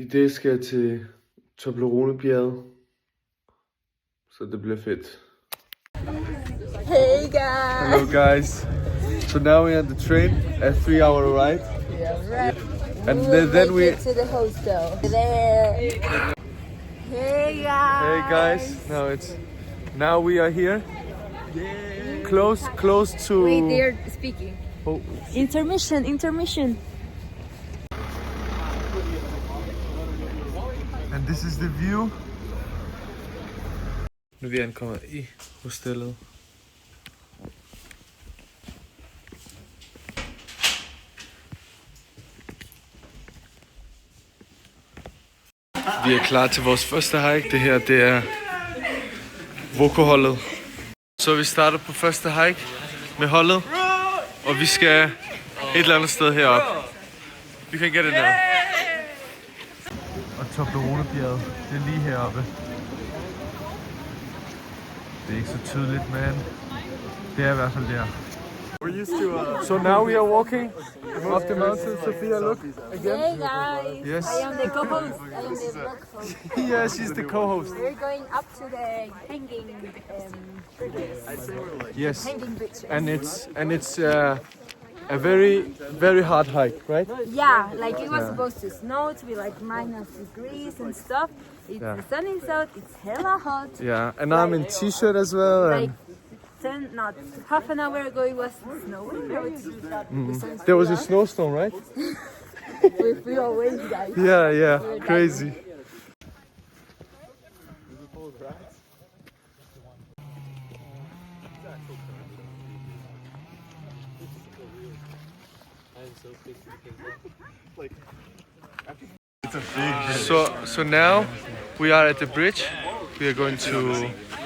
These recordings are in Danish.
I dag skal jeg til Toblerone-bjerget, så det bliver fedt. Hey guys! Hello guys! So now we're on the train, a 3-hour ride. Yeah, right. And We'll then we... make it to the hostel. There. Hey guys! Hey guys! Now we are here. Close to... Wait, they're speaking. Oh. Intermission. And this is the view. Nu er vi ankommet i hostellet. Vi er klar til vores første hike. Det her, det er Voco-holdet. Så vi starter på første hike med holdet, og vi skal et eller andet sted herop. Vi kan get it now. Og Toblerone-bjerget, det er lige heroppe. Det er ikke så tydeligt, men det er i hvert fald der. We're used to, So now we are walking up the mountain. Sophia, look again. Hey guys! Yes. I am the co-host. I am the vlog host. Yeah, she's the co-host. We're going up to the hanging bridges. Yes, Hanging bridges. and it's a very hard hike, right? Yeah, like it was supposed to snow, to be like -degrees and stuff. Yeah. The sun is out, it's hella hot. Yeah, and I'm in t-shirt as well. Like And half an hour ago it was snowing. Now it's the sun's there was a out. snowstorm, right? We flew away, guys. Yeah, crazy. So now we are at the bridge. We are going to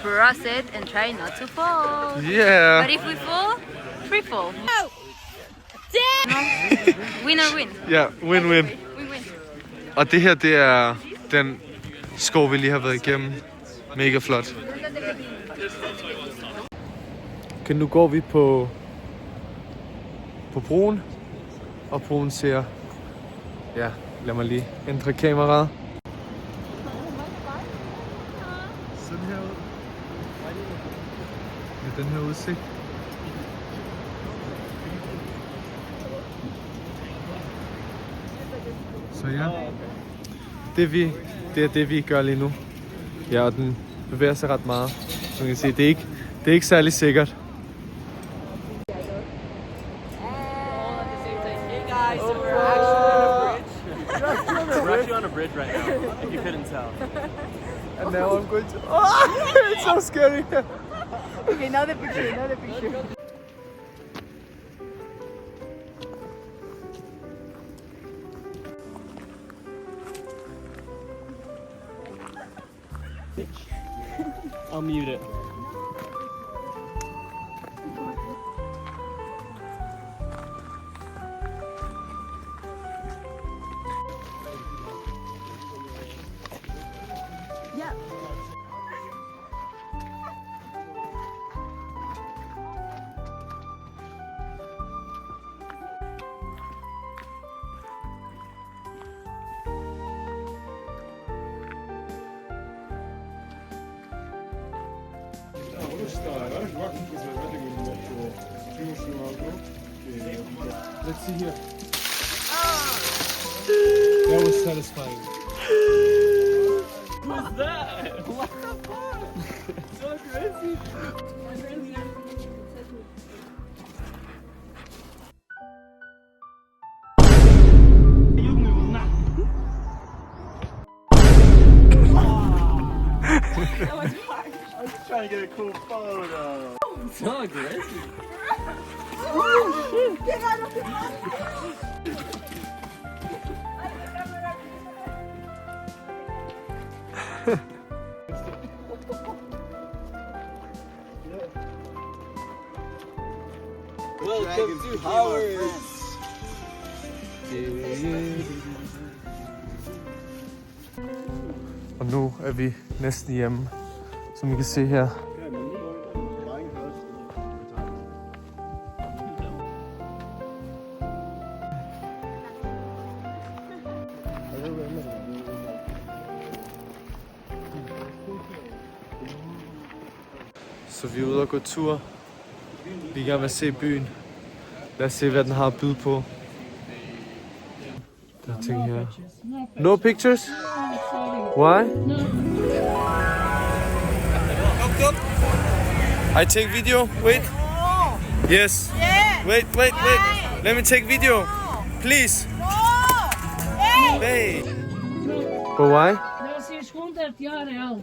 Cross it and try not to fall. But yeah. if we fall, free fall. No! Win or win? Ja, win-win. We win. Og det her, det er den skov, vi lige har været igennem. Mega flot. Okay, nu går vi på broen, og broen ser... Ja, lad mig lige ændre kameraet. Sådan her ud. Med den her udsigt. Så ja, det er det vi gør lige nu. Ja, og den bevæger sig ret meget. Så man kan se, det er ikke særlig sikkert. We're actually on a bridge right now, if you couldn't tell. And now I'm going to... Oh, it's so scary. Okay, now the picture. I'll mute it. Yeah. Let's see here. That was satisfying. Who's that? What the fuck? So crazy. I was trying to get a cool photo. So aggressive. Welcome to Howard. Og nu er vi næsten hjemme, som I kan se her. Så vi er ude og gå tur. Vi er i gang med at se byen. Lad os se, hvad den har at byde på. Der er ting her. No pictures? Why? I take video. Wait. Yes. Wait. Let me take video. Please. Hey. But why? Dat is 100 jaar oud.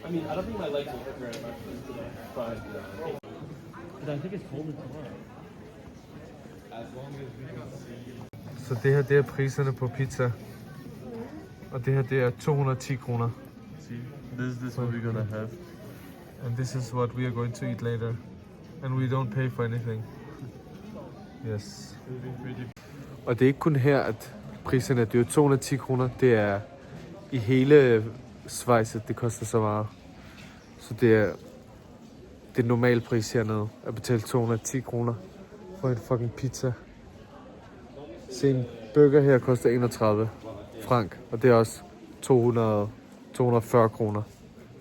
I mean, I don't think my legs will hurt very much today, but I think it's colder tomorrow. Så det her, det er priserne på pizza. Og det her, det er 210 kroner. This is what we're gonna have. And this is what we are going to eat later. And we don't pay for anything. Yes. Og det er ikke kun her, at priserne er dyre. 210 kroner, det er i hele Schweiz, det koster så meget. Så det er normal pris hernede, at betale 210 kroner for en fucking pizza. Se, en burger her koster 31 frank, og det er også 240 kroner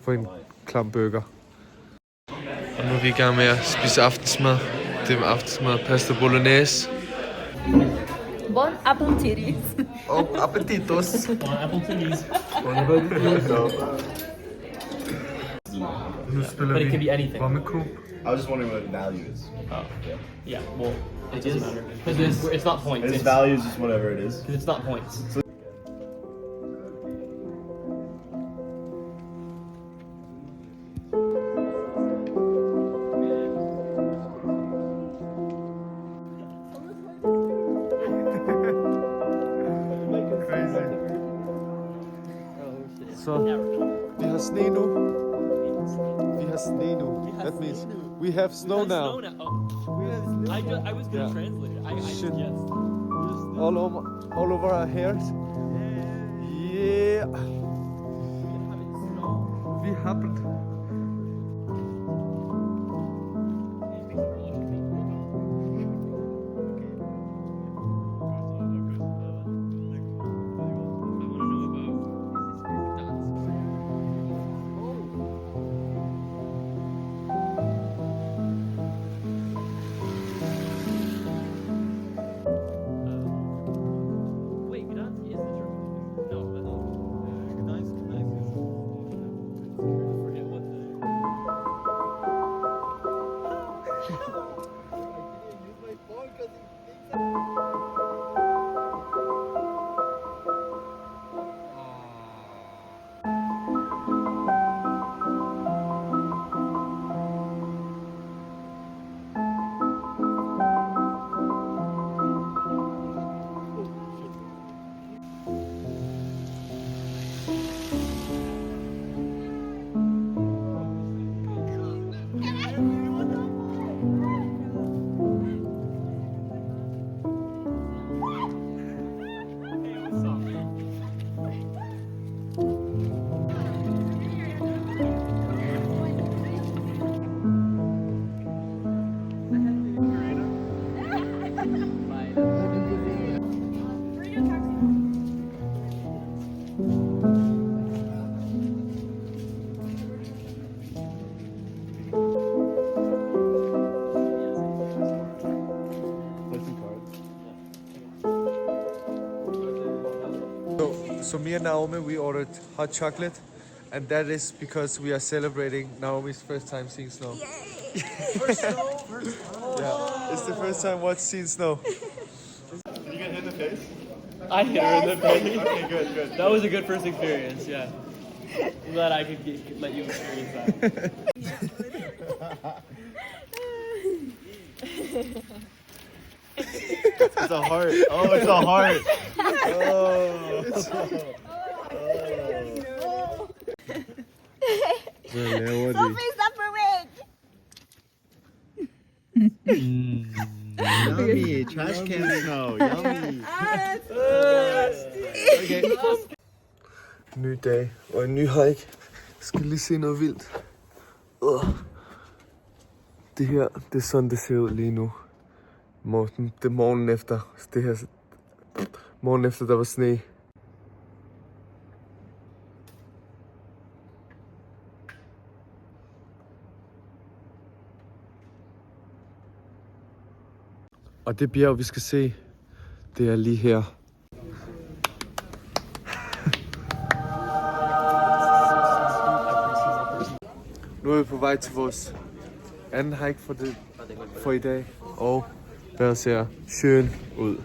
for en klam burger. Og nu er vi i gang med at spise aftensmad. Det er aftensmad, pasta bolognese. Bon appetit. Og appetitos. Apple titties. Nu spiller But it can vi be anything. Rommekub. I was just wondering what value is. Oh, yeah. Well, it doesn't matter because it's not points. Its value is just whatever it is. Because it's not points. Så vi har sne nu. That means we have snow now. I was gonna Yeah. translate it. I Shit. guessed. All over our hairs. Yeah. We happened. Wait, Gdansk is the church. No, that's not. Gdansk is. I forget what the. So me and Naomi, we ordered hot chocolate, and that is because we are celebrating Naomi's first time seeing snow. Yay! Yeah, it's the first time seeing snow. Did you get hit in the face? I hit her in the face. Okay, good. That was a good first experience. Yeah. I'm glad I could let you experience that. It's a heart. Oh, it's a heart. Hvad laver de? Sophie, separate. Yummy. Trash can snow. Yummy. Okay. Ny dag og en ny hike. Jeg skal lige se noget vildt. Det her, det er sådan, det ser ud lige nu. Det er morgen efter. Det her, morgen efter, der var sne. Og det bjerg, vi skal se, det er lige her. Nu er vi på vej til vores anden hike for i dag. Og vejret ser skøn ud.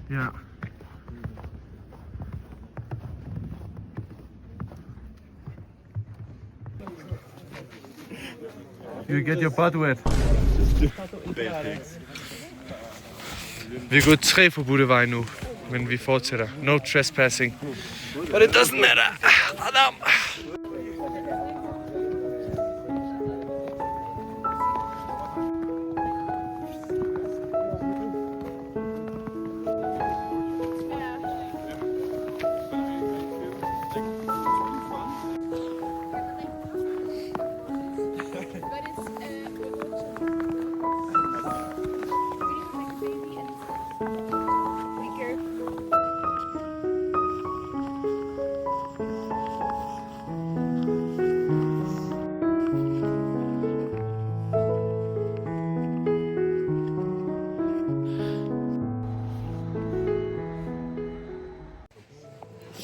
Ja. You get your butt wet. Vi er gået 3 forbudte veje nu, men vi fortsætter. No trespassing. But it doesn't matter. Adam.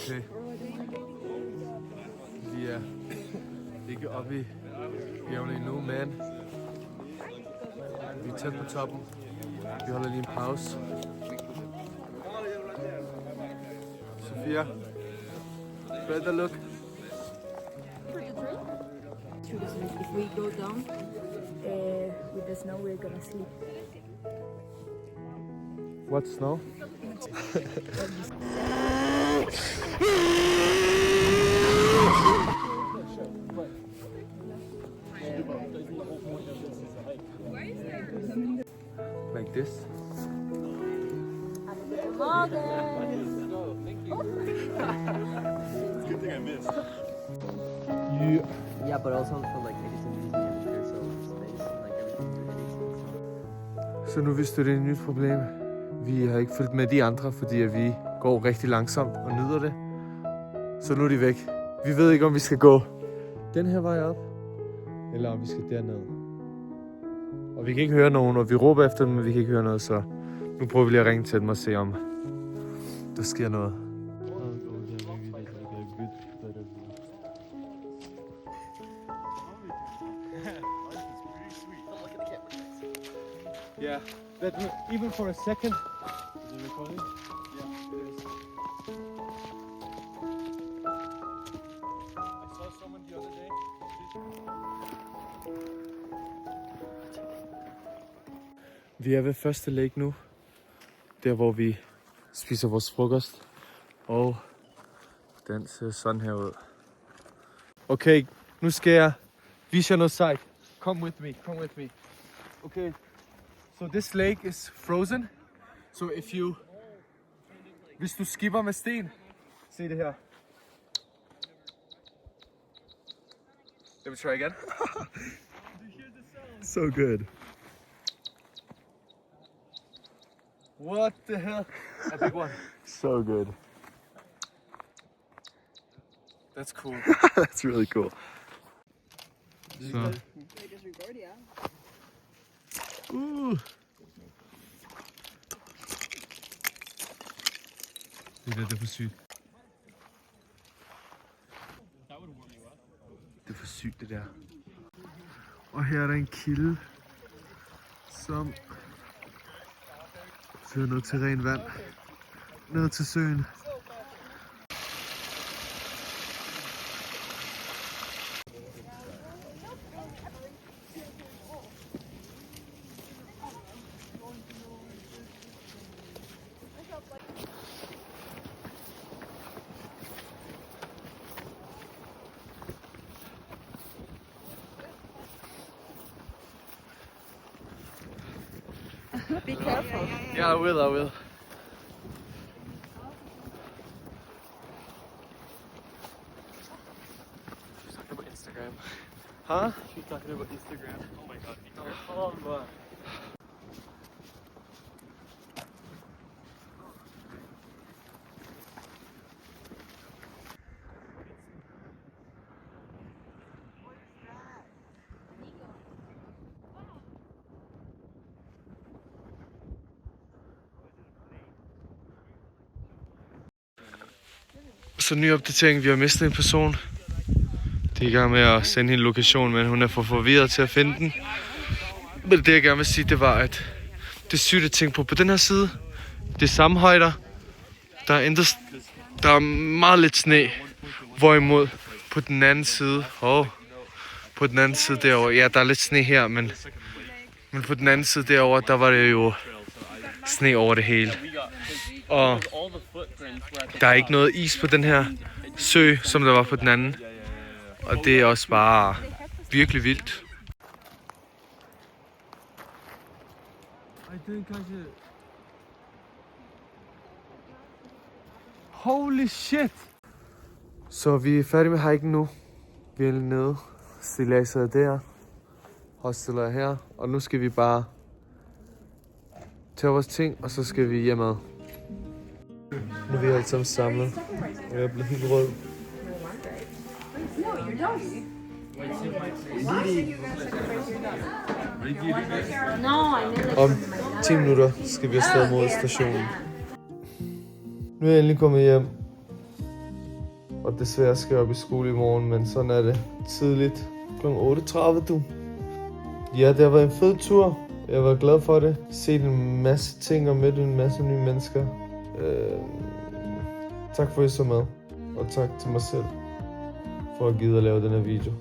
Okay. Vi er ikke oppe i bjergene endnu, men vi er tæt på toppen. Vi holder lige en pause. Sofia, better look. If we go down with the snow, we're gonna sleep. What snow? Like this? Good thing I missed. Yeah, but also for like maybe some using atmosphere, so space and like everything. Så nu er vi stødt ind i et nyt problem. Vi har ikke fulgt med de andre, fordi vi går rigtig langsomt og nyder det. Så nu er de væk. Vi ved ikke, om vi skal gå den her vej op, eller om vi skal derned. Og vi kan ikke høre nogen, og vi råber efter dem, men vi kan ikke høre noget, så nu prøver vi lige at ringe til dem og se, om der sker noget. Yeah, that even for a second. Is it recording? Yeah, it is. I saw someone the other day. Vi er ved første lake nu. Der hvor vi spiser vores frokost. Og den ser sådan her ud. Okay, nu skal jeg vise jer noget sejt. Come with me, come with me. Okay. So this lake is frozen. So hvis du skipper med sten, se det her. Let me try again. So good. What the hell? A big one. So good. That's cool. That's really cool. Så. Det er for sygt. Det er for sygt, det der. Og her er der en kilde, som fører ned til ren vand. Ned til søen. Be careful. Yeah, I will, I will. She's talking about Instagram. Huh? She's talking about Instagram. Oh my god. Hold on, bro. Så ny opdatering, vi har mistet en person. De er i gang med at sende hende lokation, men hun er for forvirret til at finde den. Men det jeg gerne vil sige, det var, at det er sygt at tænke på den her side. Det er samme højder. Der er meget lidt sne. Hvorimod på den anden side, på den anden side derovre, ja, der er lidt sne her, men på den anden side derovre, der var det jo sne over det hele. Og der er ikke noget is på den her sø, som der var på den anden. Og det er også bare virkelig vildt. Holy shit! Så vi er færdige med hiken nu. Vi er nede. Stilladset er der. Hostelet er her. Og nu skal vi bare tage vores ting, og så skal vi hjemad. Nu er vi alle sammen samlet. Jeg er blevet helt rød. Om 10 minutter skal vi afsted mod stationen. Nu er jeg endelig kommet hjem. Og desværre skal jeg op i skole i morgen, men sådan er det. Tidligt. Kl. 8:30 du. Ja, det har været en fed tur. Jeg var glad for det. Set en masse ting og mødt en masse nye mennesker. Tak for at I så med. Og tak til mig selv for at gide at lave den her video.